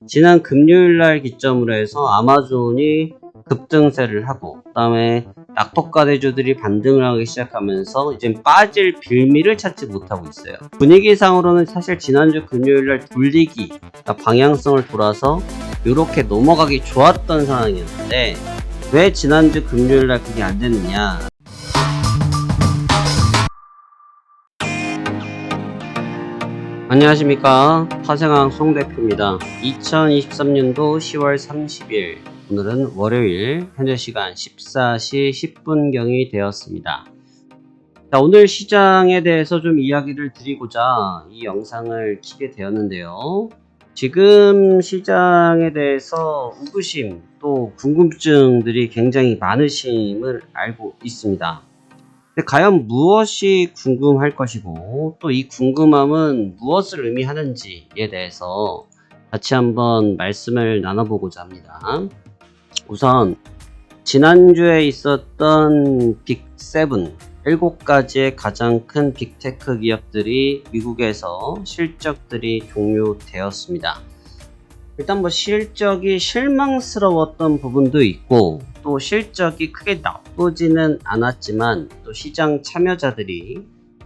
지난 금요일날 기점으로 해서 아마존이 급등세를 하고, 그 다음에 낙폭과대주들이 반등을 하기 시작하면서 이제 빠질 빌미를 찾지 못하고 있어요. 분위기상으로는 사실 지난주 금요일날 돌리기, 그러니까 방향성을 돌아서 이렇게 넘어가기 좋았던 상황이었는데, 왜 지난주 금요일날 그게 안 됐느냐. 안녕하십니까, 화생항 송대표입니다. 2023년도 10월 30일, 오늘은 월요일, 현재 시간 14시 10분경이 되었습니다. 자, 오늘 시장에 대해서 좀 이야기를 드리고자 이 영상을 켜게 되었는데요. 지금 시장에 대해서 의구심 또 궁금증들이 굉장히 많으심을 알고 있습니다. 근데 과연 무엇이 궁금할 것이고, 또 이 궁금함은 무엇을 의미하는지에 대해서 같이 한번 말씀을 나눠보고자 합니다. 우선 지난주에 있었던 빅7, 7가지의 가장 큰 빅테크 기업들이 미국에서 실적들이 종료되었습니다. 일단 실적이 실망스러웠던 부분도 있고, 또 실적이 크게 나쁘지는 않았지만 또 시장 참여자들이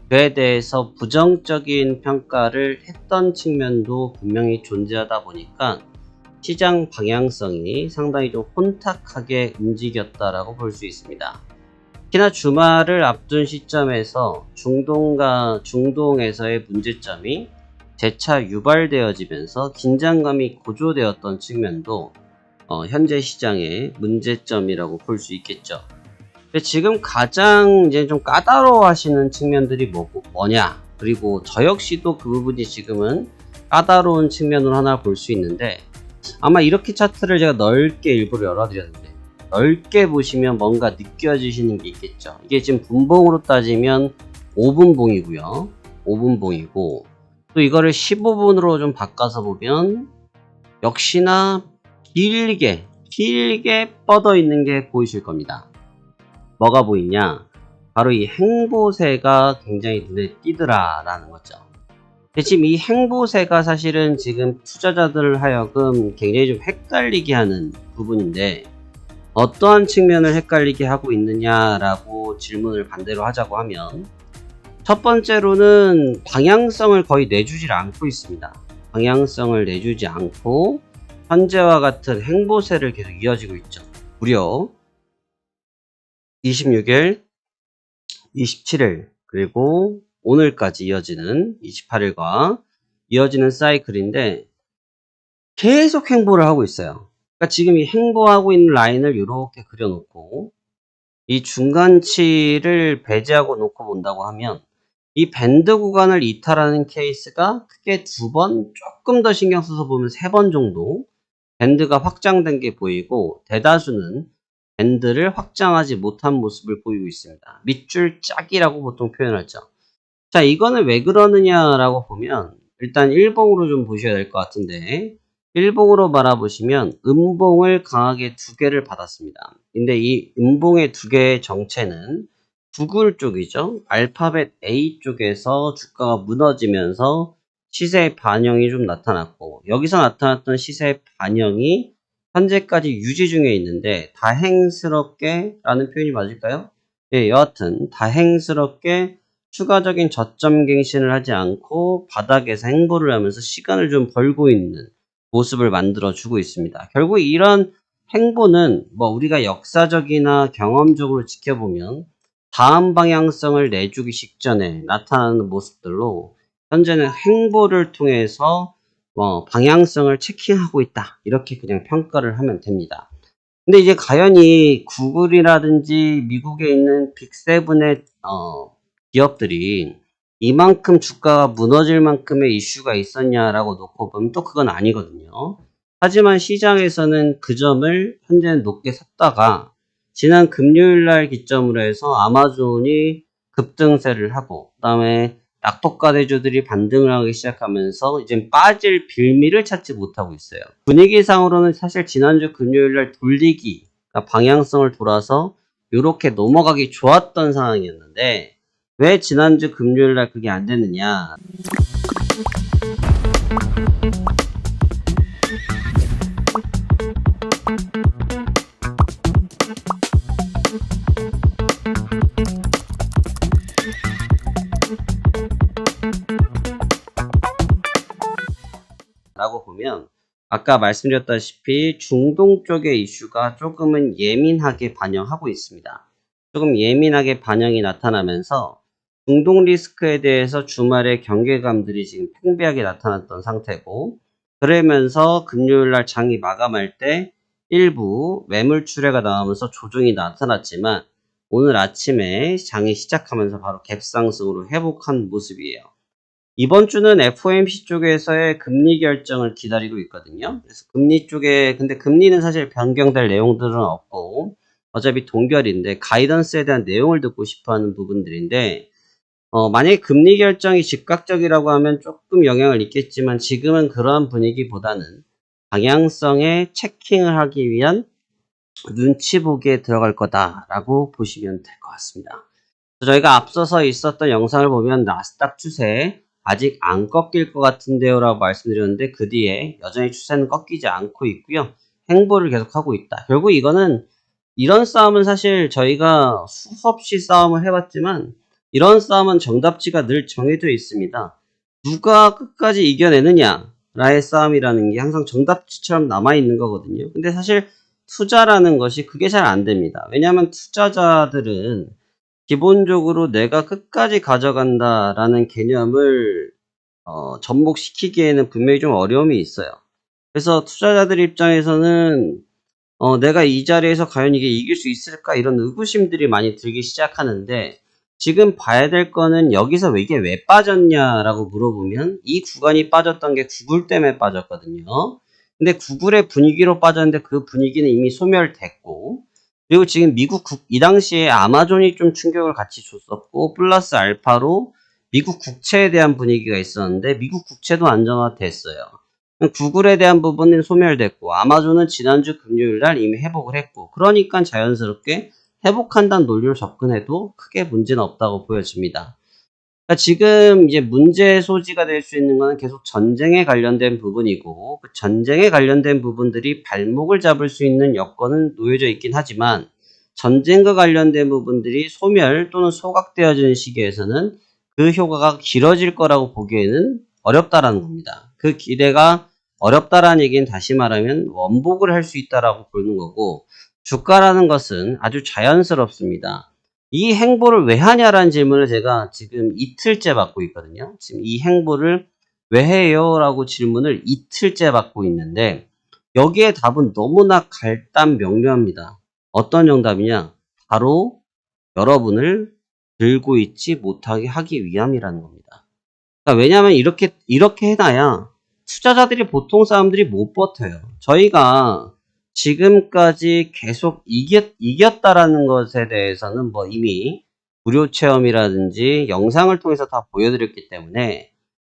그에 대해서 부정적인 평가를 했던 측면도 분명히 존재하다 보니까 시장 방향성이 상당히 좀 혼탁하게 움직였다라고 볼 수 있습니다. 특히나 주말을 앞둔 시점에서 중동에서의 문제점이 재차 유발되어지면서 긴장감이 고조되었던 측면도 현재 시장의 문제점이라고 볼 수 있겠죠. 근데 지금 가장 이제 좀 까다로워하시는 측면들이 뭐냐, 그리고 저 역시도 그 부분이 지금은 까다로운 측면으로 하나 볼 수 있는데, 아마 이렇게 차트를 제가 넓게 일부러 열어드렸는데 넓게 보시면 뭔가 느껴지시는 게 있겠죠. 이게 지금 분봉으로 따지면 5분봉이고요 5분봉이고, 또 이거를 15분으로 좀 바꿔서 보면 역시나 길게 뻗어 있는 게 보이실 겁니다. 뭐가 보이냐? 바로 이 행보세가 굉장히 눈에 띄더라라는 거죠. 근데 지금 이 행보세가 사실은 지금 투자자들 하여금 굉장히 좀 헷갈리게 하는 부분인데, 어떠한 측면을 헷갈리게 하고 있느냐라고 질문을 반대로 하자고 하면, 첫 번째로는 방향성을 거의 내주질 않고 있습니다. 방향성을 내주지 않고 현재와 같은 행보세를 계속 이어지고 있죠. 무려 26일, 27일, 그리고 오늘까지 이어지는 28일과 이어지는 사이클인데 계속 행보를 하고 있어요. 그러니까 지금 이 행보하고 있는 라인을 이렇게 그려놓고 이 중간치를 배제하고 놓고 본다고 하면 이 밴드 구간을 이탈하는 케이스가 크게 2번, 조금 더 신경 써서 보면 3번 정도 밴드가 확장된 게 보이고, 대다수는 밴드를 확장하지 못한 모습을 보이고 있습니다. 밑줄 짝이라고 보통 표현하죠. 자, 이거는 왜 그러느냐라고 보면 일단 일봉으로 좀 보셔야 될 것 같은데, 일봉으로 바라보시면 음봉을 강하게 2개를 받았습니다. 근데 이 음봉의 2개의 정체는 구글 쪽이죠. 알파벳 A 쪽에서 주가가 무너지면서 시세의 반영이 좀 나타났고, 여기서 나타났던 시세의 반영이 현재까지 유지 중에 있는데, 다행스럽게 라는 표현이 맞을까요? 예, 여하튼 다행스럽게 추가적인 저점 갱신을 하지 않고 바닥에서 행보를 하면서 시간을 좀 벌고 있는 모습을 만들어 주고 있습니다. 결국 이런 행보는 우리가 역사적이나 경험적으로 지켜보면 다음 방향성을 내주기 직전에 나타나는 모습들로, 현재는 행보를 통해서 방향성을 체킹하고 있다, 이렇게 그냥 평가를 하면 됩니다. 근데 이제 과연 이 구글이라든지 미국에 있는 빅7의 기업들이 이만큼 주가가 무너질 만큼의 이슈가 있었냐라고 놓고 보면 또 그건 아니거든요. 하지만 시장에서는 그 점을 현재는 높게 샀다가 지난 금요일날 기점으로 해서 아마존이 급등세를 하고, 그 다음에 낙폭과대주들이 반등을 하기 시작하면서 이제 빠질 빌미를 찾지 못하고 있어요. 분위기상으로는 사실 지난주 금요일날 돌리기, 그러니까 방향성을 돌아서 이렇게 넘어가기 좋았던 상황이었는데, 왜 지난주 금요일날 그게 안 됐느냐. 보면 아까 말씀드렸다시피 중동 쪽의 이슈가 조금은 예민하게 반영하고 있습니다. 조금 예민하게 반영이 나타나면서 중동 리스크에 대해서 주말에 경계감들이 지금 팽배하게 나타났던 상태고, 그러면서 금요일날 장이 마감할 때 일부 매물 출회가 나오면서 조정이 나타났지만 오늘 아침에 장이 시작하면서 바로 갭상승으로 회복한 모습이에요. 이번 주는 FOMC 쪽에서의 금리 결정을 기다리고 있거든요. 그래서 금리 쪽에, 근데 금리는 사실 변경될 내용들은 없고 어차피 동결인데 가이던스에 대한 내용을 듣고 싶어 하는 부분들인데, 만약에 금리 결정이 즉각적이라고 하면 조금 영향을 있겠지만 지금은 그러한 분위기보다는 방향성에 체킹을 하기 위한 눈치 보기에 들어갈 거다라고 보시면 될 것 같습니다. 저희가 앞서서 있었던 영상을 보면 나스닥 추세 아직 안 꺾일 것 같은데요 라고 말씀드렸는데, 그 뒤에 여전히 추세는 꺾이지 않고 있고요. 행보를 계속하고 있다. 결국 이거는, 이런 싸움은 사실 저희가 수없이 싸움을 해봤지만 이런 싸움은 정답지가 늘 정해져 있습니다. 누가 끝까지 이겨내느냐라의 싸움이라는 게 항상 정답지처럼 남아있는 거거든요. 근데 사실 투자라는 것이 그게 잘 안 됩니다. 왜냐하면 투자자들은 기본적으로 내가 끝까지 가져간다라는 개념을 접목시키기에는 분명히 좀 어려움이 있어요. 그래서 투자자들 입장에서는 내가 이 자리에서 과연 이게 이길 수 있을까, 이런 의구심들이 많이 들기 시작하는데, 지금 봐야 될 거는 여기서 이게 왜 빠졌냐라고 물어보면 이 구간이 빠졌던 게 구글 때문에 빠졌거든요. 근데 구글의 분위기로 빠졌는데 그 분위기는 이미 소멸됐고, 그리고 지금 이 당시에 아마존이 좀 충격을 같이 줬었고, 플러스 알파로 미국 국채에 대한 분위기가 있었는데 미국 국채도 안정화됐어요. 구글에 대한 부분은 소멸됐고, 아마존은 지난주 금요일날 이미 회복을 했고, 그러니까 자연스럽게 회복한다는 논리로 접근해도 크게 문제는 없다고 보여집니다. 그러니까 지금 이제 문제 소지가 될 수 있는 것은 계속 전쟁에 관련된 부분이고, 그 전쟁에 관련된 부분들이 발목을 잡을 수 있는 여건은 놓여져 있긴 하지만, 전쟁과 관련된 부분들이 소멸 또는 소각되어지는 시기에서는 그 효과가 길어질 거라고 보기에는 어렵다라는 겁니다. 그 기대가 어렵다라는 얘기는 다시 말하면 원복을 할 수 있다라고 보는 거고, 주가라는 것은 아주 자연스럽습니다. 이 행보를 왜 하냐라는 질문을 제가 지금 이틀째 받고 있거든요. 지금 이 행보를 왜 해요? 라고 질문을 이틀째 받고 있는데, 여기에 답은 너무나 간단명료합니다. 어떤 정답이냐? 바로 여러분을 들고 있지 못하게 하기 위함이라는 겁니다. 그러니까 왜냐하면 이렇게 해놔야 투자자들이, 보통 사람들이 못 버텨요. 저희가 지금까지 계속 이겼다라는 것에 대해서는 뭐 이미 무료 체험이라든지 영상을 통해서 다 보여드렸기 때문에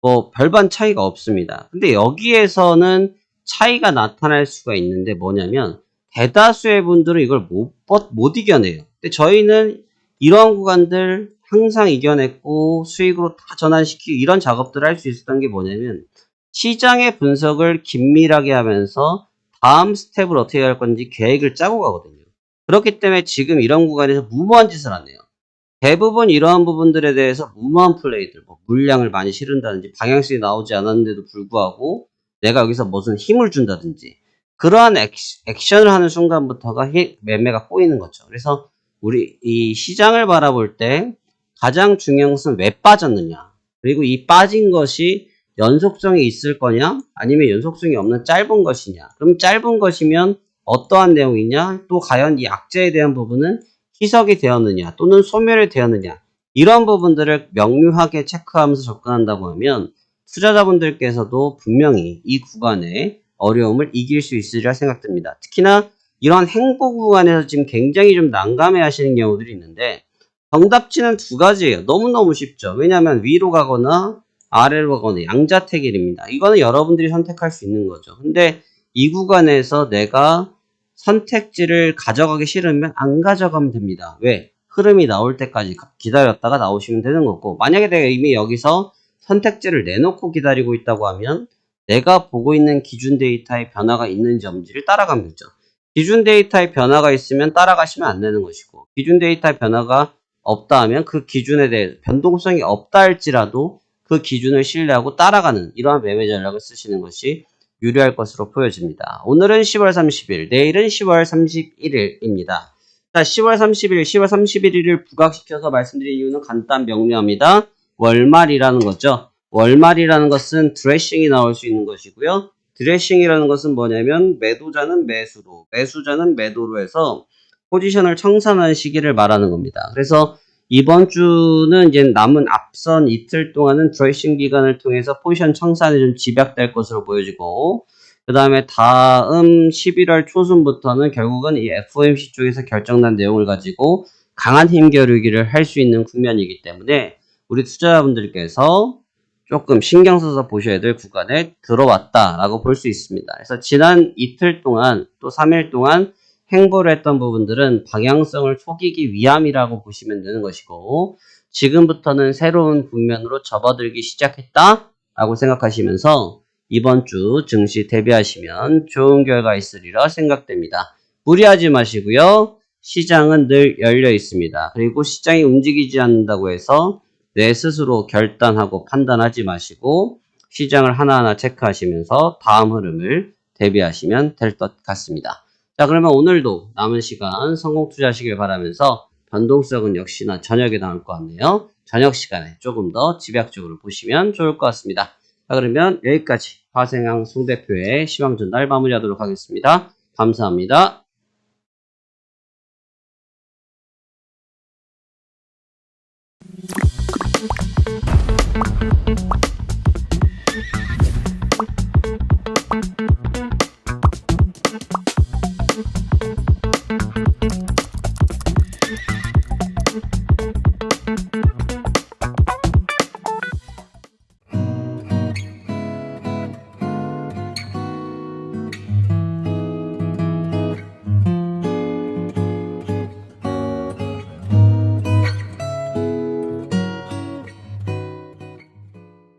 뭐 별반 차이가 없습니다. 근데 여기에서는 차이가 나타날 수가 있는데, 뭐냐면 대다수의 분들은 이걸 못 이겨내요. 근데 저희는 이러한 구간들 항상 이겨냈고 수익으로 다 전환시키고 이런 작업들을 할 수 있었던 게 뭐냐면, 시장의 분석을 긴밀하게 하면서 다음 스텝을 어떻게 할 건지 계획을 짜고 가거든요. 그렇기 때문에 지금 이런 구간에서 무모한 짓을 안 해요. 대부분 이러한 부분들에 대해서 무모한 플레이들, 뭐 물량을 많이 실은다든지 방향성이 나오지 않았는데도 불구하고 내가 여기서 무슨 힘을 준다든지, 그러한 액션을 하는 순간부터가 매매가 꼬이는 거죠. 그래서 우리 이 시장을 바라볼 때 가장 중요한 것은 왜 빠졌느냐, 그리고 이 빠진 것이 연속성이 있을 거냐 아니면 연속성이 없는 짧은 것이냐, 그럼 짧은 것이면 어떠한 내용이냐, 또 과연 이 악재에 대한 부분은 희석이 되었느냐 또는 소멸이 되었느냐, 이런 부분들을 명료하게 체크하면서 접근한다고 하면 투자자분들께서도 분명히 이 구간의 어려움을 이길 수 있으리라 생각됩니다. 특히나 이런 행보 구간에서 지금 굉장히 좀 난감해 하시는 경우들이 있는데, 정답지는 두 가지예요. 너무너무 쉽죠. 왜냐하면 위로 가거나 아래로 가거나 양자택일입니다. 이거는 여러분들이 선택할 수 있는 거죠. 근데 이 구간에서 내가 선택지를 가져가기 싫으면 안 가져가면 됩니다. 왜? 흐름이 나올 때까지 기다렸다가 나오시면 되는 거고, 만약에 내가 이미 여기서 선택지를 내놓고 기다리고 있다고 하면 내가 보고 있는 기준 데이터의 변화가 있는지 없는지를 따라가면 되죠. 기준 데이터의 변화가 있으면 따라가시면 안 되는 것이고, 기준 데이터의 변화가 없다 하면 그 기준에 대해 변동성이 없다 할지라도 그 기준을 신뢰하고 따라가는 이러한 매매 전략을 쓰시는 것이 유리할 것으로 보여집니다. 오늘은 10월 30일, 내일은 10월 31일입니다. 자, 10월 30일, 10월 31일을 부각시켜서 말씀드린 이유는 간단 명료합니다. 월말이라는 거죠. 월말이라는 것은 드레싱이 나올 수 있는 것이고요. 드레싱이라는 것은 뭐냐면 매도자는 매수로, 매수자는 매도로 해서 포지션을 청산하는 시기를 말하는 겁니다. 그래서 이번 주는 이제 남은 앞선 이틀 동안은 드레싱 기간을 통해서 포지션 청산이 좀 집약될 것으로 보여지고, 그 다음에 다음 11월 초순부터는 결국은 이 FOMC 쪽에서 결정난 내용을 가지고 강한 힘겨루기를 할 수 있는 국면이기 때문에 우리 투자자분들께서 조금 신경 써서 보셔야 될 구간에 들어왔다라고 볼 수 있습니다. 그래서 지난 이틀 동안 또 3일 동안 행보를 했던 부분들은 방향성을 속이기 위함이라고 보시면 되는 것이고, 지금부터는 새로운 국면으로 접어들기 시작했다라고 생각하시면서 이번 주 증시 대비하시면 좋은 결과 있으리라 생각됩니다. 무리하지 마시고요. 시장은 늘 열려 있습니다. 그리고 시장이 움직이지 않는다고 해서 내 스스로 결단하고 판단하지 마시고 시장을 하나하나 체크하시면서 다음 흐름을 대비하시면 될 것 같습니다. 자, 그러면 오늘도 남은 시간 성공 투자하시길 바라면서 변동성은 역시나 저녁에 나올 것 같네요. 저녁 시간에 조금 더 집약적으로 보시면 좋을 것 같습니다. 자, 그러면 여기까지 화생양 송 대표의 시황 전달 마무리하도록 하겠습니다. 감사합니다.